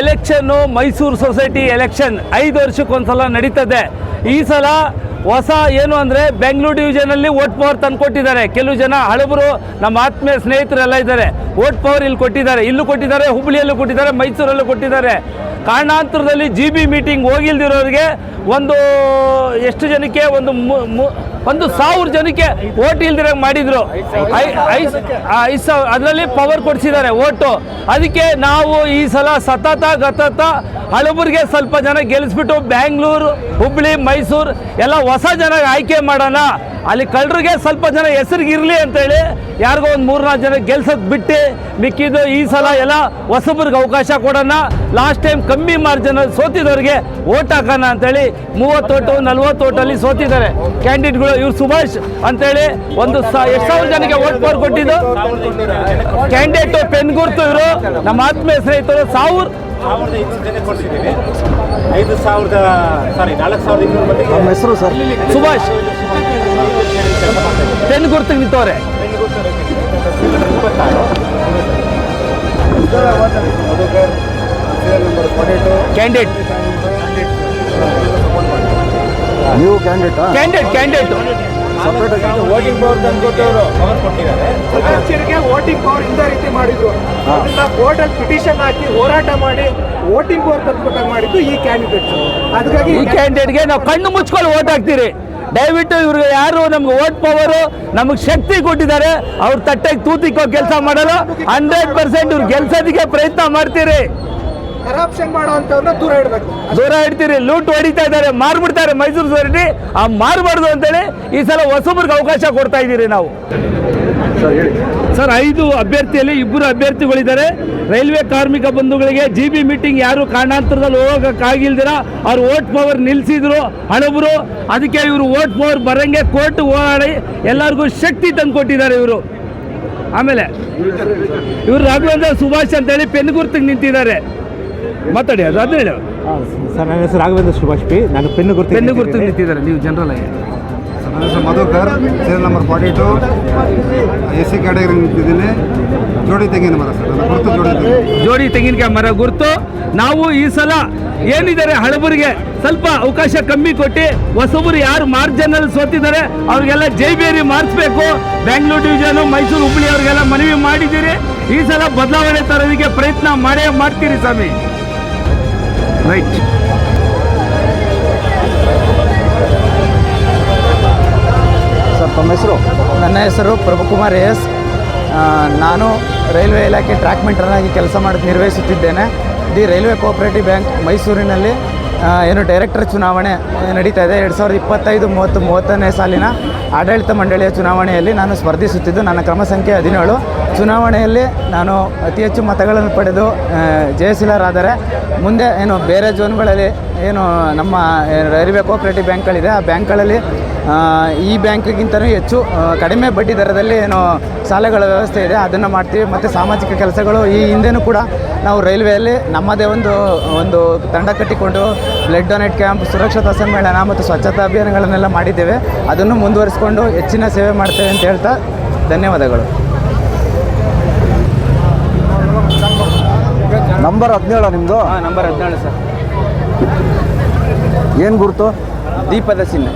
Election Mysuru society election 5 ವರ್ಷಕ್ಕೊಂದ್ಸಲ ನಡೀತದೆ. ಈ ಸಲ ಹೊಸ ಏನು ಅಂದರೆ ಬೆಂಗಳೂರು ಡಿವಿಷನಲ್ಲಿ ವೋಟ್ ಪವರ್ ತಂದು ಕೊಟ್ಟಿದ್ದಾರೆ. ಕೆಲವು ಜನ ಹಳಬರು ನಮ್ಮ ಆತ್ಮೀಯ ಸ್ನೇಹಿತರೆಲ್ಲ ಇದ್ದಾರೆ. ವೋಟ್ ಪವರ್ ಇಲ್ಲಿ ಕೊಟ್ಟಿದ್ದಾರೆ, ಇಲ್ಲೂ ಕೊಟ್ಟಿದ್ದಾರೆ, ಹುಬ್ಬಳ್ಳಿಯಲ್ಲೂ ಕೊಟ್ಟಿದ್ದಾರೆ, ಮೈಸೂರಲ್ಲೂ ಕೊಟ್ಟಿದ್ದಾರೆ. ಕಾರಣಾಂತರದಲ್ಲಿ GB ಮೀಟಿಂಗ್ ಹೋಗಿಲ್ದಿರೋರಿಗೆ ಒಂದು ಎಷ್ಟು ಜನಕ್ಕೆ ಒಂದು 1,000 ಜನಕ್ಕೆ ವೋಟ್ ಇಲ್ದಿರ ಮಾಡಿದ್ರು. 5,000 ಅದರಲ್ಲಿ ಪವರ್ ಕೊಡಿಸಿದ್ದಾರೆ ವೋಟು. ಅದಕ್ಕೆ ನಾವು ಈ ಸಲ ಗತತ ಹಳಬರಿಗೆ ಸ್ವಲ್ಪ ಜನ ಗೆಲ್ಲಿಸ್ಬಿಟ್ಟು ಬೆಂಗಳೂರು, ಹುಬ್ಬಳ್ಳಿ, ಮೈಸೂರು ಎಲ್ಲ ಹೊಸ ಜನ ಆಯ್ಕೆ ಮಾಡೋಣ. ಅಲ್ಲಿ ಕಳ್ಳರಿಗೆ ಸ್ವಲ್ಪ ಜನ ಹೆಸರಿಗಿರಲಿ ಅಂತೇಳಿ ಯಾರಿಗೋ ಒಂದು 3-4 ಜನ ಗೆಲ್ಸೋದು ಬಿಟ್ಟು ಮಿಕ್ಕಿದ್ದು ಈ ಸಲ ಎಲ್ಲ ಹೊಸಬ್ರಿಗೆ ಅವಕಾಶ ಕೊಡೋಣ. ಲಾಸ್ಟ್ ಟೈಮ್ ಕಮ್ಮಿ ಮಾರ್ಜಿನಲ್ಲಿ ಸೋತಿದವ್ರಿಗೆ ವೋಟ್ ಹಾಕೋಣ ಅಂತೇಳಿ 30 ಓಟು 40 ಓಟಲ್ಲಿ ಸೋತಿದ್ದಾರೆ ಕ್ಯಾಂಡಿಡೇಟ್ಗಳು. ಇವ್ರು ಸುಭಾಷ್ ಅಂತೇಳಿ ಒಂದು 1,000 ಜನಕ್ಕೆ ವೋಟ್ ಪವರ್ ಕೊಟ್ಟಿದ್ದು ಕ್ಯಾಂಡಿಡೇಟು ಪೆನ್ ಗುರ್ತು. ಇವರು ನಮ್ಮ ಆತ್ಮೀಯ ಸ್ನೇಹಿತರು 4,000 ನಮ್ಮ ಹೆಸರು ಸರ್ ಸುಭಾಷ್ ಪೆನ್ ಗುರ್ತಿಗೆ ನಿಂತವ್ರೆ. ಕ್ಯಾಂಡಿಡೇಟ್ ನೀವು ಕ್ಯಾಂಡಿಡೇಟ್ ವೋಟಿಂಗ್ ಪವರ್ ತಂದುಕೊಟ್ಟವರು ಪವರ್ ಕೊಟ್ಟಿದ್ದಾರೆ. ಸದಸ್ಯರಿಗೆ ವೋಟಿಂಗ್ ಪವರ್ ಇಂದ ರೀತಿ ಮಾಡಿದ್ರು. ಅದನ್ನ ಕೋರ್ಟಲ್ಲಿ ಪಿಟಿಷನ್ ಹಾಕಿ ಹೋರಾಟ ಮಾಡಿ ವೋಟಿಂಗ್ ಪವರ್ ತಂದುಕೊಟ್ಟಾಗ ಮಾಡಿದ್ದು ಈ ಕ್ಯಾಂಡಿಡೇಟ್. ಅದಕ್ಕಾಗಿ ಈ ಕ್ಯಾಂಡಿಡೇಟ್ಗೆ ನಾವು ಕಣ್ಣು ಮುಚ್ಕೊಂಡು ವೋಟ್ ಹಾಕ್ತೀರಿ. ದಯವಿಟ್ಟು ಇವ್ರಿಗೆ ಯಾರು ನಮ್ಗೆ ವೋಟ್ ಪವರು ನಮಗೆ ಶಕ್ತಿ ಕೊಟ್ಟಿದ್ದಾರೆ ಅವ್ರ ತಟ್ಟೆಗೆ ತೂತಿಕ್ಕೋ ಕೆಲಸ ಮಾಡಲು 100% ಇವ್ರು ಗೆಲ್ಸೋದಕ್ಕೆ ಪ್ರಯತ್ನ ಮಾಡ್ತೀರಿ. ಕರಪ್ಷನ್ ಮಾಡೋಂಥವ್ರನ್ನ ದೂರ ಇಡ್ತೀರಿ. ಲೂಟ್ ಹೊಡಿತಾ ಇದ್ದಾರೆ, ಮಾರ್ಬಿಡ್ತಾರೆ ಮೈಸೂರು ಸೊಸೈಟಿ. ಮಾರಬಾರ್ದು ಅಂತೇಳಿ ಈ ಸಲ ಹೊಸಬ್ರಿಗೆ ಅವಕಾಶ ಕೊಡ್ತಾ ಇದ್ದೀರಿ ನಾವು. ಸರ್ 5 ಅಭ್ಯರ್ಥಿಯಲ್ಲಿ 2 ಅಭ್ಯರ್ಥಿಗಳಿದ್ದಾರೆ. ರೈಲ್ವೆ ಕಾರ್ಮಿಕ ಬಂಧುಗಳಿಗೆ GB ಮೀಟಿಂಗ್ ಯಾರು ಕಾರಣಾಂತರದಲ್ಲಿ ಹೋಗೋಕ್ಕಾಗಿಲ್ದಿರ ಅವ್ರು ವೋಟ್ ಪವರ್ ನಿಲ್ಲಿಸಿದ್ರು ಹಳಬರು. ಅದಕ್ಕೆ ಇವರು ವೋಟ್ ಪವರ್ ಬರಂಗೆ ಕೋರ್ಟ್ ಹೋರಾಡಿ ಎಲ್ಲರಿಗೂ ಶಕ್ತಿ ತಂದು ಕೊಟ್ಟಿದ್ದಾರೆ ಇವರು. ಆಮೇಲೆ ಇವರು ರಾಘವೇಂದ್ರ ಸುಭಾಷ್ ಅಂತೇಳಿ ಪೆನ್ ಗುರ್ತಿಗೆ ನಿಂತಿದ್ದಾರೆ. ಮಾತಾಡಿ ಅದು ಹೇಳಿ ಸರ್. ನನ್ನ ಹೆಸರು ರಾಘವೇಂದ್ರ ಸುಭಾಷ್ ಪಿ. ನಾನು ಪೆನ್ನು ಗುರ್ತಿಗೆ ನಿಂತಿದ್ದಾರೆ. ನೀವು ಜನರಲ್ ಆಗಿ. ನನ್ನ ಹೆಸರು Madhukar, serial number 42, AC category ನಿಂತಿದ್ದೀನಿ. ಜೋಡಿ ತೆಂಗಿನ ಮರ ಸರ್, ನನ್ನ ಗುರುತು ಜೋಡಿ ತೆಂಗಿನಕಾಯಿ ಮರ ಗುರುತು. ನಾವು ಈ ಸಲ ಏನಿದ್ದಾರೆ ಹಳಬರಿಗೆ ಸ್ವಲ್ಪ ಅವಕಾಶ ಕಮ್ಮಿ ಕೊಟ್ಟು ಹೊಸಬರು ಯಾರು ಮಾರ್ಜಿನಲ್ಲಿ ಸೋತಿದ್ದಾರೆ ಅವ್ರಿಗೆಲ್ಲ ಜೈಬೇರಿ ಮಾಡಿಸ್ಬೇಕು. ಬೆಂಗಳೂರು ಡಿವಿಷನು, ಮೈಸೂರು, ಹುಬ್ಬಳ್ಳಿ ಅವ್ರಿಗೆಲ್ಲ ಮನವಿ ಮಾಡಿದ್ದೀರಿ. ಈ ಸಲ ಬದಲಾವಣೆ ತರೋದಕ್ಕೆ ಪ್ರಯತ್ನ ಮಾಡೇ ಮಾಡ್ತೀರಿ ಸ್ವಾಮಿ. ರೈಟ್. ಸರ್ ತಮ್ಮ ಹೆಸರು? ನನ್ನ ಹೆಸರು ಪ್ರಭುಕುಮಾರ್ ಎಸ್. ನಾನು ರೈಲ್ವೆ ಇಲಾಖೆ ಟ್ರ್ಯಾಕ್ ಮೆಂಟರ್ ಆಗಿ ಕೆಲಸ ನಿರ್ವಹಿಸುತ್ತಿದ್ದೇನೆ. ದಿ ರೈಲ್ವೆ ಕೋಆಪರೇಟಿವ್ ಬ್ಯಾಂಕ್ ಮೈಸೂರಿನಲ್ಲಿ ಏನು ಡೈರೆಕ್ಟರ್ ಚುನಾವಣೆ ನಡೀತಾ ಇದೆ. 2025-30 ಸಾಲಿನ ಆಡಳಿತ ಮಂಡಳಿಯ ಚುನಾವಣೆಯಲ್ಲಿ ನಾನು ಸ್ಪರ್ಧಿಸುತ್ತಿದ್ದು ನನ್ನ ಕ್ರಮ ಸಂಖ್ಯೆ 17. ಚುನಾವಣೆಯಲ್ಲಿ ನಾನು ಅತಿ ಹೆಚ್ಚು ಮತಗಳನ್ನು ಪಡೆದು ಜಯಶೀಲರಾದರೆ ಮುಂದೆ ಏನು ಬೇರೆ ಝೋನ್ಗಳಲ್ಲಿ ಏನು ನಮ್ಮ ರೈಲ್ವೆ ಕೋಆಪರೇಟಿವ್ ಬ್ಯಾಂಕ್ಗಳಿದೆ ಆ ಬ್ಯಾಂಕ್ಗಳಲ್ಲಿ ಈ ಬ್ಯಾಂಕ್ಗಿಂತಲೂ ಹೆಚ್ಚು ಕಡಿಮೆ ಬಡ್ಡಿ ದರದಲ್ಲಿ ಏನು ಸಾಲಗಳ ವ್ಯವಸ್ಥೆ ಇದೆ ಅದನ್ನು ಮಾಡ್ತೀವಿ. ಮತ್ತು ಸಾಮಾಜಿಕ ಕೆಲಸಗಳು ಈ ಹಿಂದೆನೂ ಕೂಡ ನಾವು ರೈಲ್ವೆಯಲ್ಲಿ ನಮ್ಮದೇ ಒಂದು ತಂಡ ಕಟ್ಟಿಕೊಂಡು ಬ್ಲಡ್ ಡೊನೇಟ್ ಕ್ಯಾಂಪ್, ಸುರಕ್ಷತಾ ಸಮ್ಮೇಳನ ಮತ್ತು ಸ್ವಚ್ಛತಾ ಅಭಿಯಾನಗಳನ್ನೆಲ್ಲ ಮಾಡಿದ್ದೇವೆ. ಅದನ್ನು ಮುಂದುವರಿಸಿಕೊಂಡು ಹೆಚ್ಚಿನ ಸೇವೆ ಮಾಡ್ತೇವೆ ಅಂತ ಹೇಳ್ತಾ ಧನ್ಯವಾದಗಳು. ನಂಬರ್ 17 ನಿಮ್ಮದು? ಹಾಂ, ನಂಬರ್ 17 ಸರ್. ಏನು ಗುರುತು? ದೀಪದ ಚಿಹ್ನೆ.